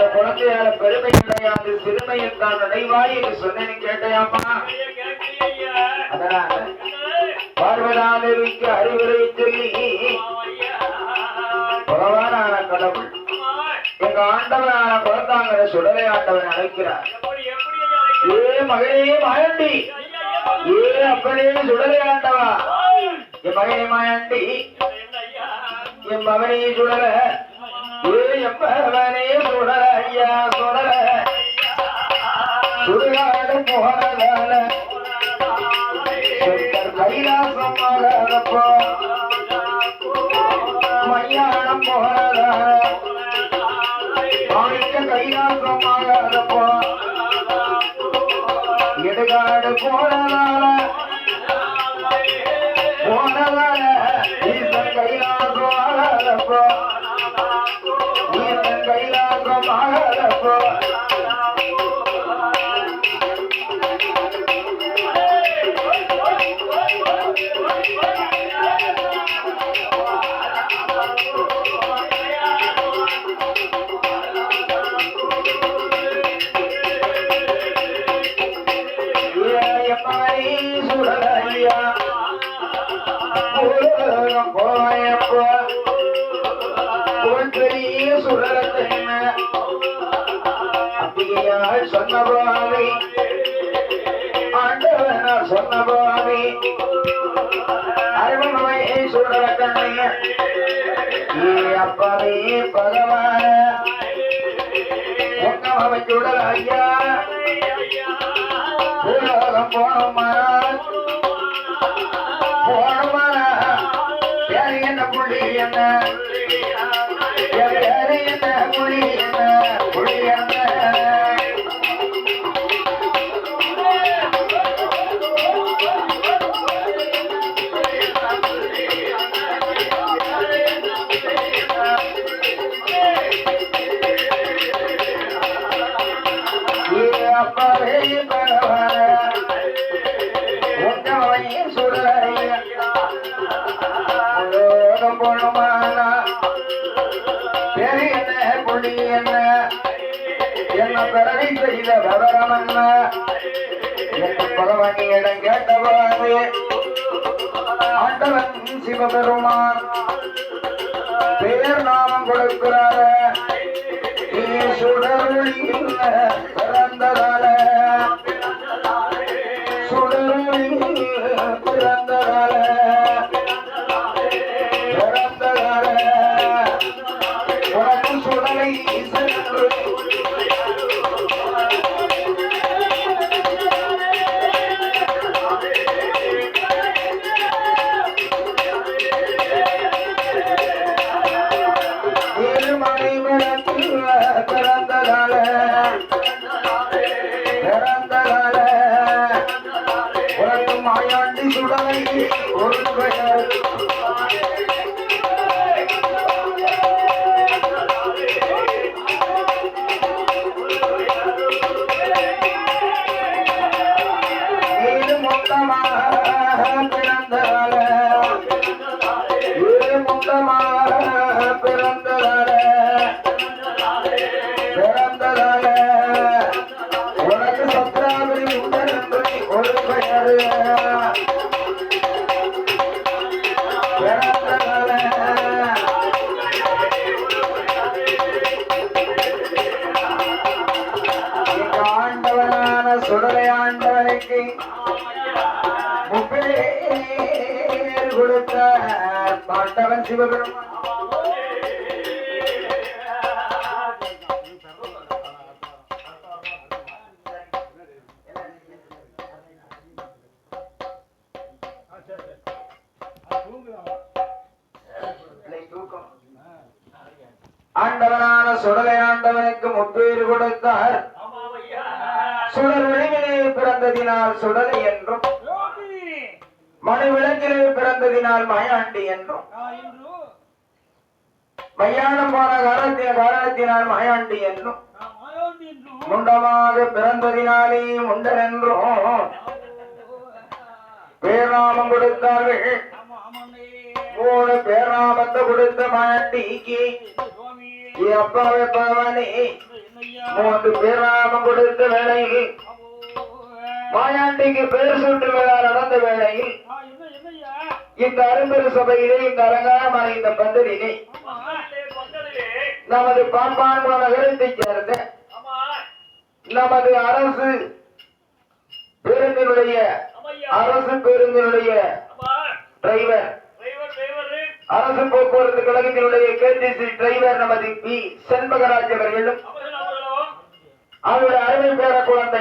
அந்த குழந்தையால பெருமை கிடையாது, சிறுமையில் தான் நடைவாய் என்று சொன்னேன்னு கேட்டையாமா? அதனால பார்வதாதேவிக்கு அறிவுரை சொல்லி பகவானான கடவுள் எங்க ஆண்டவனான குழந்தாங்கிற சுடலை ஆண்டவன் அழைக்கிறார். ஏ மகனே மாயாண்டி, ஏ அப்பனே சுடலை ஆண்டவா, என் மகனே மாயாண்டி, என் மகனே சுடல, ஏ எம்பவனே சுடல, ஐயா சுடல, சுடுகாடு போனதால கைலாசமாகப்போ மையானம் போனதால மாணிக்க கைலாசமாகப்போ இடுகாடு போனதால ஈசன் கைலாசமாகப்போ ஈசன் கைலாசமாகப்போ சொன்னபாவி ஆண்டவனா சொன்னபாவி அருமையை சுடல கண்ணைய அப்பாவே பகவான உன்னவை சுடல ஐயா உலகம் போனோமானால் யாரு என்ன புள்ளி என்ன யாரு என்ன புள்ளி என்ன புள்ளி என்ன அப்பாவே பகவான உன்னவை சுடல போனோமானா பெரிய என்ன புள்ளி என்ன என்ன பிறவி செய்த விவரம் என்ன என்ன பகவானியிடம் கேட்டவாறு ஆண்டவன் சிவபெருமான் பேர் நாமம் கொடுக்கிறார சுடருளி பிறந்ததால சுடருளி பிறந்ததால உனக்கு சுடலை சென்று மணி பிறந்ததால உனக்கு மாயாண்டி சுடலை ஒரு பெயர் பிறந்ததால உனக்கு சத்ராபதி உண்டர் ஒரு பெயர் பிறந்ததால ஆண்டவனான சுடலை ஆண்டவனுக்கு முப்பேர் கொடுத்த பாண்டவன் சிவபெருமான் ஆண்டவனான சுடலை ஆண்டவனுக்கு முப்பேறு கொடுத்தார். சுடர் விளங்கிலே பிறந்ததினால் சுடலை என்றும் மணி விளங்கிலே பிறந்ததினால் மாயாண்டி என்றும் மையானம் போன காரணத்தினால் மாயாண்டி என்றும் முண்டமாக பிறந்ததினாலே முண்டர் என்றும் பேர்நாமம் கொடுத்தார்கள். மூணு பேர்நாமத்தை கொடுத்த மாயாண்டிக்கு அப்பாவே பகவானே மூன்று பேராமம் கொடுத்த வேளையில் மாயாண்டிக்கு பேர் சூட்டு விழா நடந்த வேளையில் இந்த அரும்பெரு சபையிலே இந்த அலங்காரமான இந்த பந்தலிலே நமது பாப்பான்குள நகரத்தைச் சேர்ந்த நமது அரசு பேருந்தினுடைய டிரைவர் அரசு போக்குவரத்து கழகத்தினுடைய கேடிசி டிரைவர் நமது பி செண்பகராஜ் அவர்களும் அவருடைய அருமை பேர குழந்தை